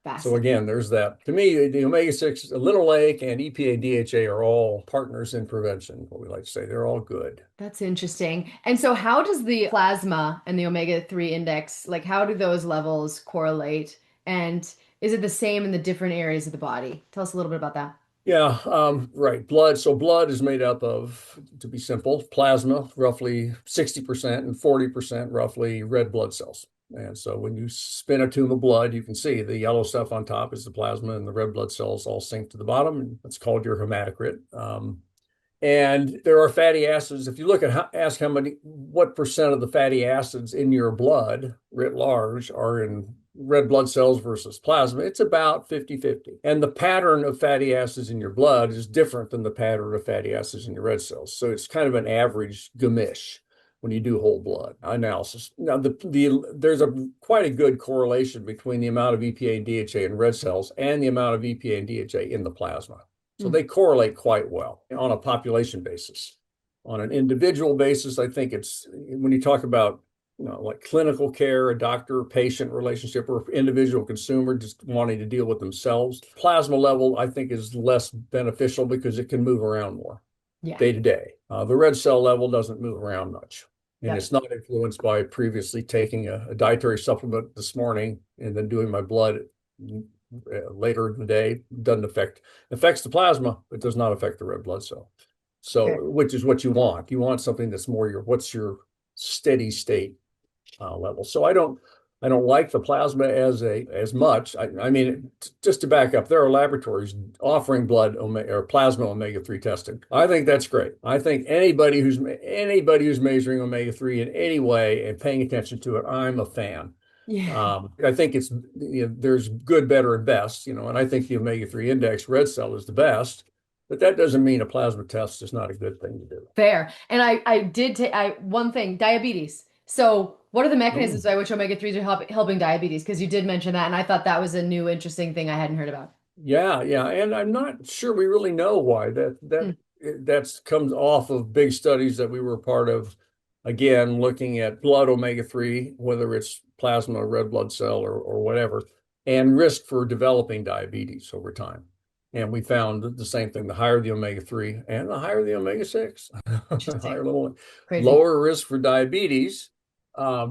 So fascinating. again, there's that. To me, the omega-6, linoleic and EPA and DHA are all partners in prevention, what we like to say. They're all good. That's interesting. And so how does the plasma and the omega-3 index, like how do those levels correlate? And is it the same in the different areas of the body? Tell us a little bit about that. Yeah, right. Blood. So blood is made up of, to be simple, plasma, roughly 60%, and 40% roughly red blood cells. And so when you spin a tube of blood, you can see the yellow stuff on top is the plasma and the red blood cells all sink to the bottom. And that's called your hematocrit. And there are fatty acids. If you look at ask what percent of the fatty acids in your blood writ large are in red blood cells versus plasma, it's about 50-50. And the pattern of fatty acids in your blood is different than the pattern of fatty acids in your red cells. So it's kind of an average gamish when you do whole blood analysis. Now, there's quite a good correlation between the amount of EPA and DHA in red cells and the amount of EPA and DHA in the plasma. So Hmm. they correlate quite well on a population basis. On an individual basis, I think it's when you talk about like clinical care, a doctor-patient relationship, or individual consumer just wanting to deal with themselves, plasma level I think is less beneficial because it can move around more Yeah. day to day. The red cell level doesn't move around much. And Yep. it's not influenced by previously taking a dietary supplement this morning and then doing my blood later in the day. Doesn't affects the plasma, but does not affect the red blood cell. Fair. So, which is what you want. You want something that's more what's your steady state level. So I don't like the plasma as much. I mean, just to back up, there are laboratories offering blood or plasma omega-3 testing. I think that's great. I think anybody who's measuring omega-3 in any way and paying attention to it, I'm a fan. Yeah. I think there's good, better, and best, and I think the omega-3 index red cell is the best, but that doesn't mean a plasma test is not a good thing to do. Fair. And I did take I one thing, diabetes. So what are the mechanisms Mm. by which omega-3s are helping diabetes? Because you did mention that, and I thought that was a new interesting thing I hadn't heard about. Yeah, yeah, and I'm not sure we really know why that Hmm. That's comes off of big studies that we were part of, again, looking at blood omega-3, whether it's plasma, red blood cell, or whatever, and risk for developing diabetes over time. And we found the same thing, the higher the omega-3 and the higher the omega-6, Interesting. higher level, Crazy. lower risk for diabetes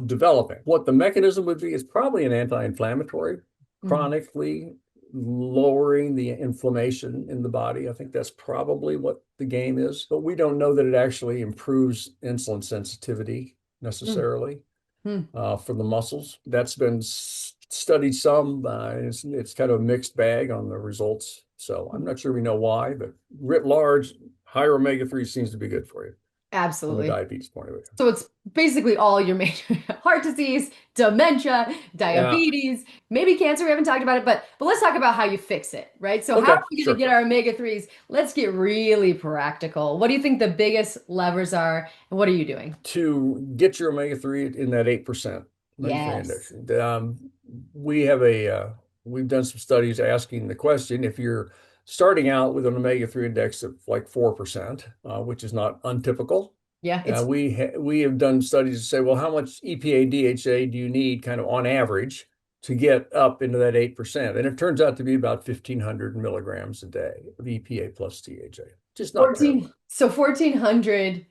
developing. What the mechanism would be is probably an anti-inflammatory, Mhm. chronically lowering the inflammation in the body. I think that's probably what the game is, but we don't know that it actually improves insulin sensitivity Mm. necessarily Mm. for the muscles. That's been studied some. It's kind of a mixed bag on the results. So I'm not sure we know why, but writ large, higher omega-3 seems to be good for you from a Absolutely. diabetes point of view. So it's basically all your major heart disease, dementia, Yeah. diabetes, maybe cancer. We haven't talked about it, but let's talk about how you fix it, right? So how are Okay, we going to sure. get our omega-3s? Let's get really practical. What do you think the biggest levers are, and what are you doing? To get your omega-3 in that 8% omega-3 index. Yes. We have we've done some studies asking the question if you're starting out with an omega-3 index of like 4%, which is not untypical. Yeah, it's We have done studies to say, well, how much EPA, DHA do you need kind of on average to get up into that 8%? And it turns out to be about 1,500 milligrams a day of EPA plus DHA, just not terrible. 1400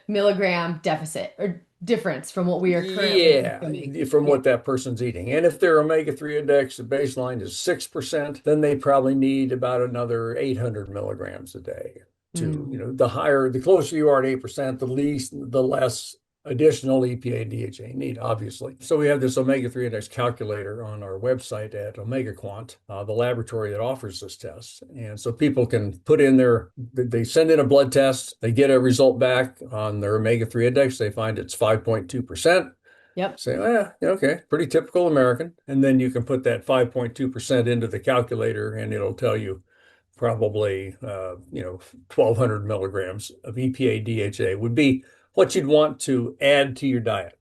milligram deficit or difference from what we are currently Yeah, consuming. from Yeah. what that person's eating. And if their omega-3 index baseline is 6%, then they probably need about another 800 milligrams a day to, Mm. the higher, the closer you are to 8%, the less additional EPA and DHA need, obviously. So we have this omega-3 index calculator on our website at OmegaQuant, the laboratory that offers this test. And so people can put in they send in a blood test, they get a result back on their omega-3 index. They find it's 5.2%. Yep. Say, yeah, okay, pretty typical American. And then you can put that 5.2% into the calculator and it'll tell you probably 1,200 milligrams of EPA DHA would be what you'd want to add to your diet.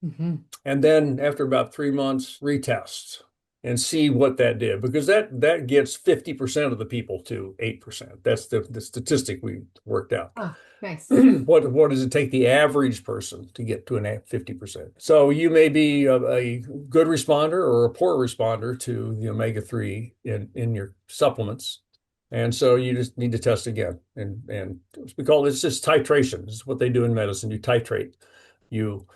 Mhm. And then after about 3 months, retest and see what that did, because that gets 50% of the people to 8%. That's the statistic we worked out. Oh, nice. What does it take the average person to get to an 50%? So you may be a good responder or a poor responder to the omega-3 in your supplements. And so you just need to test again. And it's just titration. This is what they do in medicine. You titrate. You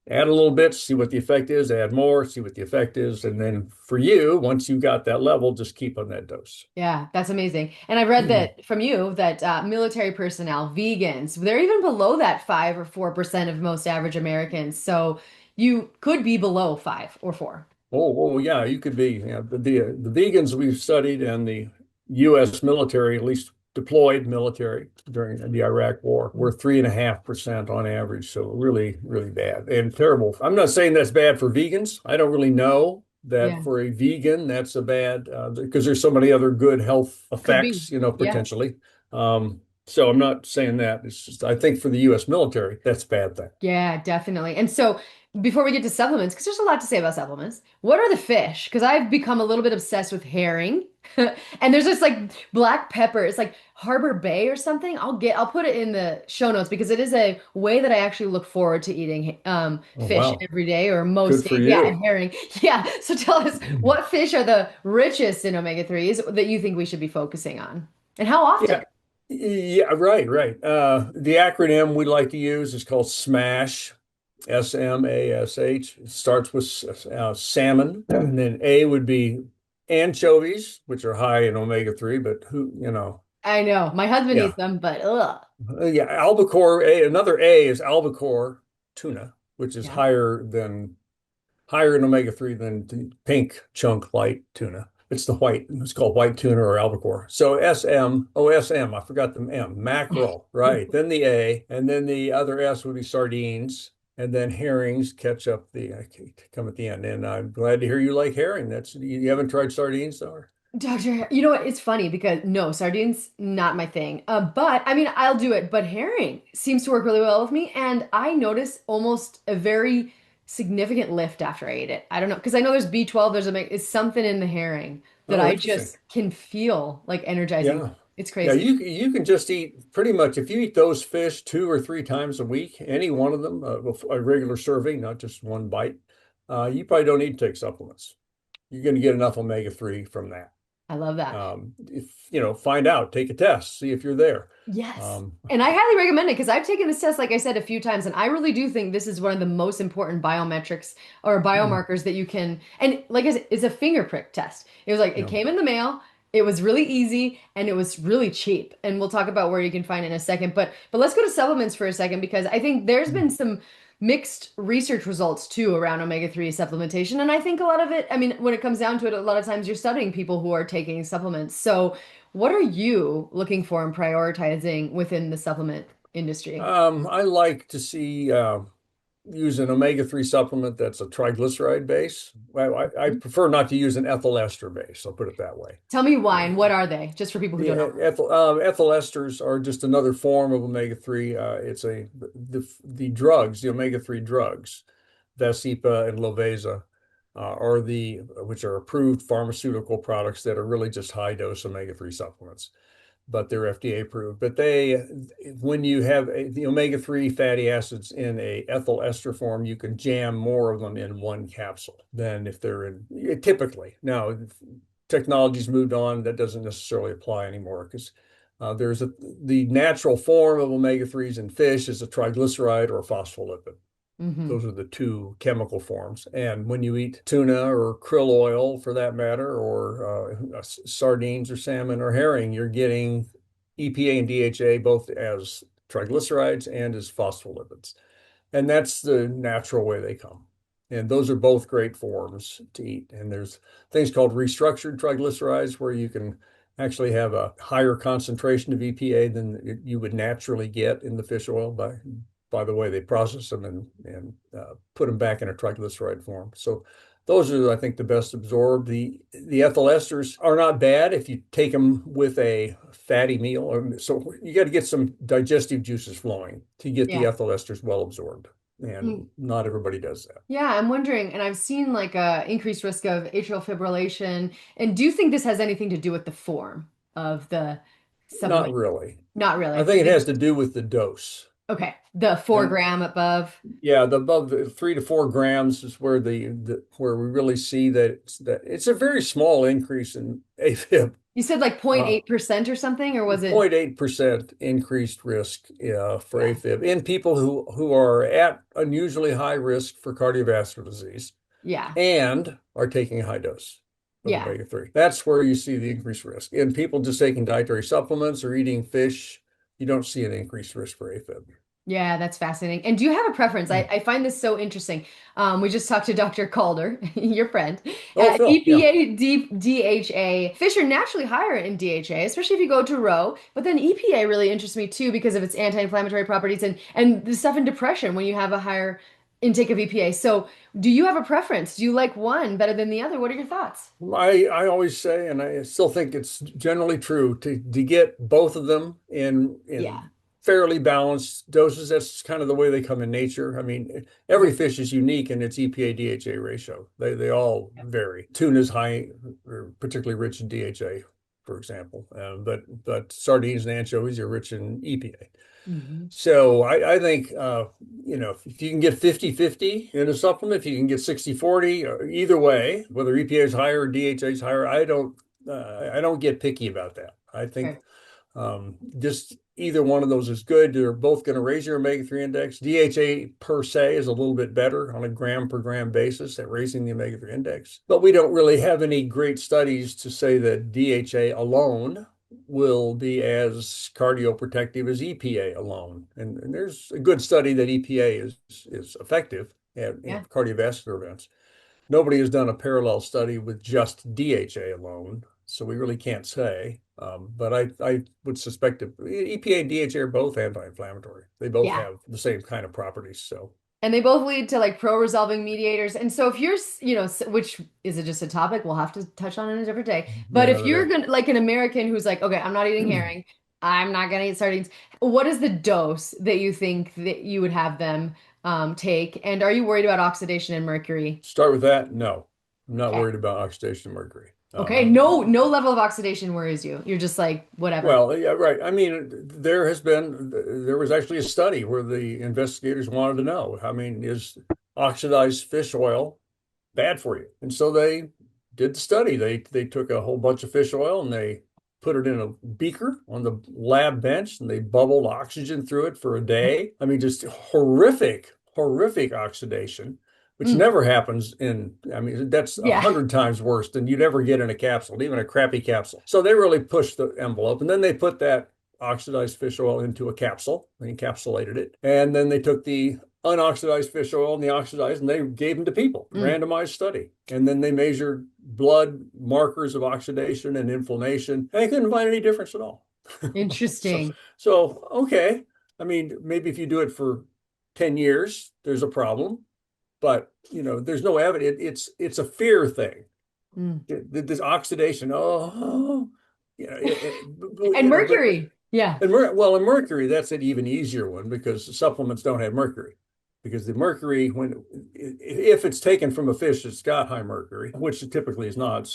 add a little bit, see what the effect is, add more, see what the effect is. And then for you, once you've got that level, just keep on that dose. Yeah, that's amazing. And I read that from you that military personnel, vegans, they're even below that 5 or 4% of most average Americans. So you could be below 5 or 4. Oh, yeah, you could be. The vegans we've studied and the U.S. military, at least deployed military during the Iraq War, were 3.5% on average. So really, really bad and terrible. I'm not saying that's bad for vegans. I don't really know that Yeah, for a vegan, that's a bad because there's so many other good health could be. effects, Yeah. potentially. So I'm not saying that. It's just I think for the U.S. military, that's a bad thing. Yeah, definitely. And so before we get to supplements, because there's a lot to say about supplements, what are the fish? Because I've become a little bit obsessed with herring. And there's this like black pepper. It's like Harbor Bay or something. I'll put it in the show notes because it is a way that I actually look forward to eating Oh, fish wow. every day or most Good days. for Yeah, and you. herring. Yeah. So tell us what fish are the richest in omega-3s that you think we should be focusing on? And how often? Yeah. Yeah, right, right. The acronym we like to use is called SMASH, SMASH. It starts with salmon, and then A would be anchovies, which are high in omega-3, but I know. My husband yeah. eats them, but ugh. Yeah, albacore, another A is albacore tuna, which is Yeah. higher in omega-3 than the pink chunk light tuna. It's called white tuna or albacore. So I forgot the M, mackerel, right? Then the A, and then the other S would be sardines, and then herrings catch up come at the end. And I'm glad to hear you like herring. You haven't tried sardines, or? Doctor, you know what? It's funny because no, sardines, not my thing. But I mean, I'll do it. But herring seems to work really well with me. And I notice almost a very significant lift after I eat it. I don't know, because I know there's B12, it's something in the herring that Oh, I interesting. just can feel like energizing. Yeah. It's Yeah, crazy. you can just eat pretty much if you eat those fish 2 or 3 times a week, any one of them, a regular serving, not just one bite, you probably don't need to take supplements. You're going to get enough omega-3 from that. I love that. If find out, take a test, see if you're there. Yes. Um, And I highly recommend it because I've taken this test, like I said, a few times, and I really do think this is one of the most important biometrics or mm, biomarkers that you can. And like I said, it's a finger prick test. It was like it yeah. came in the mail, it was really easy, and it was really cheap. And we'll talk about where you can find it in a second. But let's go to supplements for a second because I think there's been some mixed research results too around omega-3 supplementation. And I think a lot of it, I mean, when it comes down to it, a lot of times you're studying people who are taking supplements. So what are you looking for and prioritizing within the supplement industry? I like to see use an omega-3 supplement that's a triglyceride base. I prefer not to use an ethyl ester base. I'll put it that way. Tell me why and what are they, just for people who don't know. Ethyl esters are just another form of omega-3. It's the drugs, the omega-3 drugs, Vasipa and Loveza, are the which are approved pharmaceutical products that are really just high dose omega-3 supplements, but they're FDA approved. But when you have the omega-3 fatty acids in a ethyl ester form, you can jam more of them in one capsule than if they're in typically. Now, technology's moved on. That doesn't necessarily apply anymore because the natural form of omega-3s in fish is a triglyceride or a phospholipid. Hmm. Those are the two chemical forms. And when you eat tuna or krill oil, for that matter, or sardines or salmon or herring, you're getting EPA and DHA both as triglycerides and as phospholipids. And that's the natural way they come. And those are both great forms to eat. And there's things called restructured triglycerides where you can actually have a higher concentration of EPA than you would naturally get in the fish oil by the way they process them and put them back in a triglyceride form. So those are, I think, the best absorbed. The ethyl esters are not bad if you take them with a fatty meal. So you got to get some digestive juices flowing to get the Yeah. ethyl esters well absorbed, and Mm. not everybody does that. Yeah, I'm wondering, and I've seen like a increased risk of atrial fibrillation. And do you think this has anything to do with the form of the Not supplement? really. Not I really. think it has to do with the dose. Okay, the 4 gram above. Yeah, the above the 3 to 4 grams is where where we really see that it's a very small increase in AFib. You said like Uh, 0.8% or something, or was it? 0.8% increased risk for Yeah. AFib in people who are at unusually high risk for cardiovascular disease Yeah. and are taking a high dose of Yeah. omega-3. That's where you see the increased risk. In people just taking dietary supplements or eating fish, you don't see an increased risk for AFib. Yeah, that's fascinating. And do you have a preference? I find this so interesting. We just talked to Dr. Calder, your friend. Oh, Phil, yeah. EPA, DHA. Fish are naturally higher in DHA, especially if you go to roe. But then EPA really interests me too because of its anti-inflammatory properties and the stuff in depression when you have a higher intake of EPA. So, do you have a preference? Do you like one better than the other? What are your thoughts? I always say, and I still think it's generally true, to get both of them in Yeah. fairly balanced doses. That's kind of the way they come in nature. I mean, every fish is unique in its EPA DHA ratio. They all vary. Tuna's high, or particularly rich in DHA, for example, but sardines and anchovies are rich in EPA. Hmm. So I think, if you can get 50-50 in a supplement, if you can get 60-40, either way, whether EPA is higher or DHA is higher, I don't get picky about that. I think Okay. just either one of those is good. They're both going to raise your omega-3 index. DHA per se is a little bit better on a gram per gram basis at raising the omega-3 index. But we don't really have any great studies to say that DHA alone will be as cardioprotective as EPA alone. And there's a good study that EPA is effective at Yeah. cardiovascular events. Nobody has done a parallel study with just DHA alone, so we really can't say. But I would suspect that EPA and DHA are both anti-inflammatory. They both Yeah. have the same kind of properties. So And they both lead to like pro-resolving mediators. And so if you're, which is it just a topic we'll have to touch on in a different day. But yeah, if another you're day. gonna like an American who's like, okay, I'm not eating herring, I'm not gonna eat sardines. What is the dose that you think that you would have them take? And are you worried about oxidation and mercury? Start with that. No, I'm not Okay. worried about oxidation of mercury. Okay, no level of oxidation worries you. You're just like, whatever. Well, yeah, right. I mean, there was actually a study where the investigators wanted to know, I mean, is oxidized fish oil bad for you? And so they did the study. They took a whole bunch of fish oil and they put it in a beaker on the lab bench and they bubbled oxygen through it for a day. I mean, just horrific oxidation, which Mm, never happens in, I mean, that's a yeah. hundred times worse than you'd ever get in a capsule, even a crappy capsule. So they really pushed the envelope and then they put that oxidized fish oil into a capsule, they encapsulated it, and then they took the unoxidized fish oil and the oxidized, and they gave them to people, Mm, randomized study. And then they measured blood markers of oxidation and inflammation, and they couldn't find any difference at all. So, interesting. so okay. I mean, maybe if you do it for 10 years, there's a problem, but there's no evidence. It's a fear thing. Mm. This oxidation, oh, And mercury. Yeah. in Mercury, that's an even easier one because supplements don't have mercury. Because the mercury, if it's taken from a fish that's got high mercury, which it typically is not,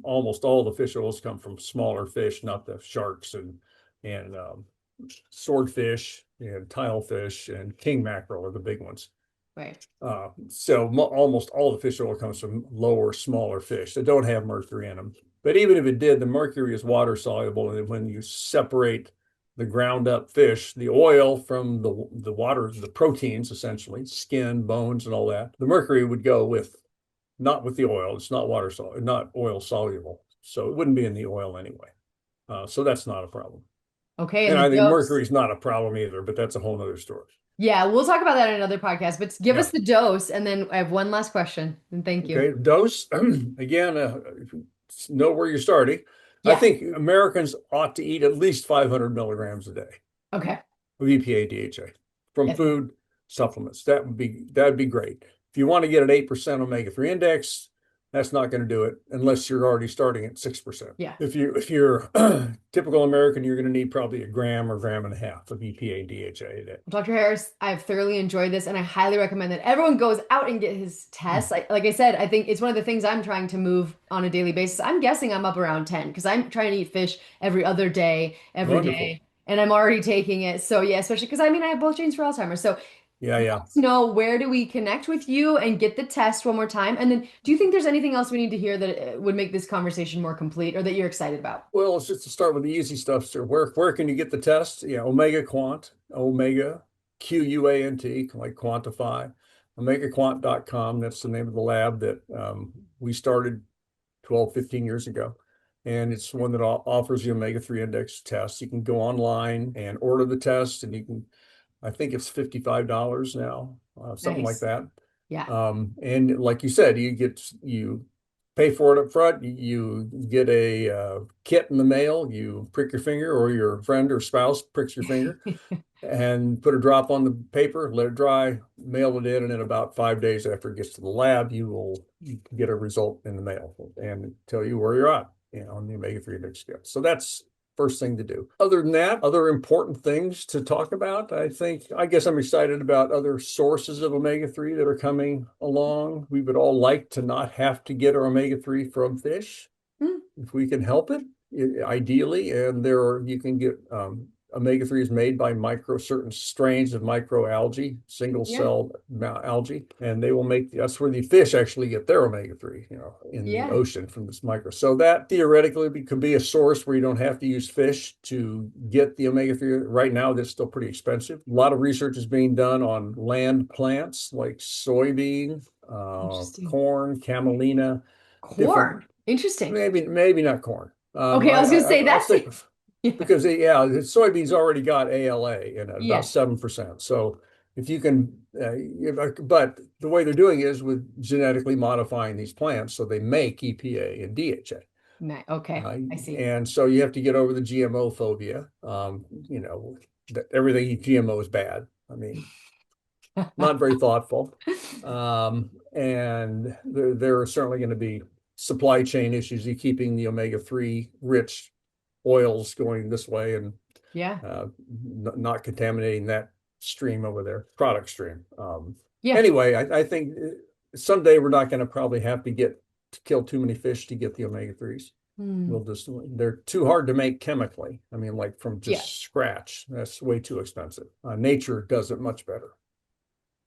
almost all the fish oils come from smaller fish, not the sharks and swordfish and tilefish and king mackerel are the big ones. Right. So almost all the fish oil comes from lower, smaller fish that don't have mercury in them. But even if it did, the mercury is water soluble, and when you separate the ground up fish, the oil from the water, the proteins essentially, skin, bones, and all that, the mercury would go with not with the oil. It's not water soluble, not oil soluble, so it wouldn't be in the oil anyway. So that's not a problem. Okay, And and the I think dose. mercury is not a problem either, but that's a whole other story. Yeah, we'll talk about that in another podcast, but give us Yeah. the dose, and then I have one last question, and thank you. Okay, dose again, know where you're starting. I Yeah. think Americans ought to eat at least 500 milligrams a day Okay. of EPA DHA from Yes. food supplements. That'd be great. If you want to get an 8% omega-3 index, that's not going to do it unless you're already starting at 6%. Yeah. If you're typical American, you're going to need probably a gram or gram and a half of EPA DHA a day. Dr. Harris, I've thoroughly enjoyed this, and I highly recommend that everyone goes out and get his tests. Like I said, I think it's one of the things I'm trying to move on a daily basis. I'm guessing I'm up around 10 because I'm trying to eat fish every Wonderful. day, and I'm already taking it. So yeah, especially because I mean I have both genes for Alzheimer's. So Yeah, let yeah. us know, where do we connect with you and get the test one more time? And then do you think there's anything else we need to hear that would make this conversation more complete or that you're excited about? Well, it's just to start with the easy stuff. So where can you get the test? Yeah, Omega Quant, Omega QUANT, like quantify, omegaquant.com. That's the name of the lab that we started 12, 15 years ago. And it's one that offers the omega-3 index test. You can go online and order the test, and I think it's $55 now, something like Nice. that. Yeah. And like you said, you pay for it up front. You get a kit in the mail. You prick your finger, or your friend or spouse pricks your finger, and put a drop on the paper, let it dry, mail it in, and in about 5 days after it gets to the lab, you get a result in the mail and tell you where you're at, on the omega-3 index scale. So that's first thing to do. Other than that, other important things to talk about, I guess I'm excited about other sources of omega-3 that are coming along. We would all like to not have to get our omega-3 from fish Hmm, if we can help it, ideally. And you can get omega-3 is made by certain strains of microalgae, single yeah. cell algae, and that's where the fish actually get their omega-3, in the Yeah. ocean from this micro. So that theoretically could be a source where you don't have to use fish to get the omega-3. Right now, that's still pretty expensive. A lot of research is being done on land plants like soybean, Interesting. corn, camelina, different, Corn. Interesting. maybe not corn. Okay, I was gonna say I'll that stick seems. Yeah. because yeah, the soybeans already got ALA in it, about Yeah. 7%. So if you can, but the way they're doing is with genetically modifying these plants, so they make EPA and DHA. Okay, Uh, I see. and so you have to get over the GMO phobia. That everything GMO is bad. I mean, not very thoughtful. And there are certainly going to be supply chain issues in keeping the omega-3 rich oils going this way and Yeah. not contaminating that stream over there, product stream. Yeah. Anyway, I think someday we're not going to probably have to get to kill too many fish to get the omega-3s. Hmm. They're too hard to make chemically. I mean, like from Yeah, just scratch, that's way too expensive. Nature does it much better.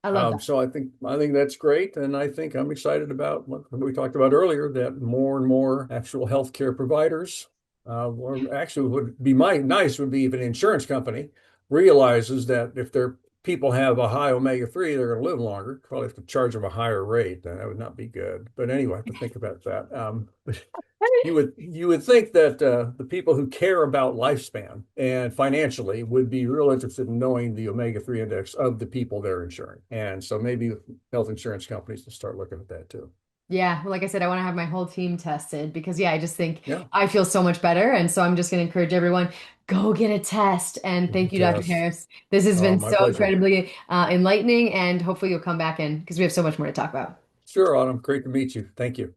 I love that. So I think that's great, and I think I'm excited about what we talked about earlier, that more and more actual healthcare providers, or actually would be nice would be if an insurance company realizes that if their people have a high omega-3, they're going to live longer. Probably have to charge them a higher rate. That would not be good. But anyway, I have to think about that. But you would think that the people who care about lifespan and financially would be real interested in knowing the omega-3 index of the people they're insuring. And so maybe health insurance companies will start looking at that too. Yeah, like I said, I want to have my whole team tested because, yeah, I just think Yeah, I feel so much better. And so I'm just going to encourage everyone, go get a test. And thank you, Dr. test. Harris. This has been My so pleasure. incredibly enlightening. And hopefully you'll come back in because we have so much more to talk about. Sure, Autumn. Great to meet you. Thank you.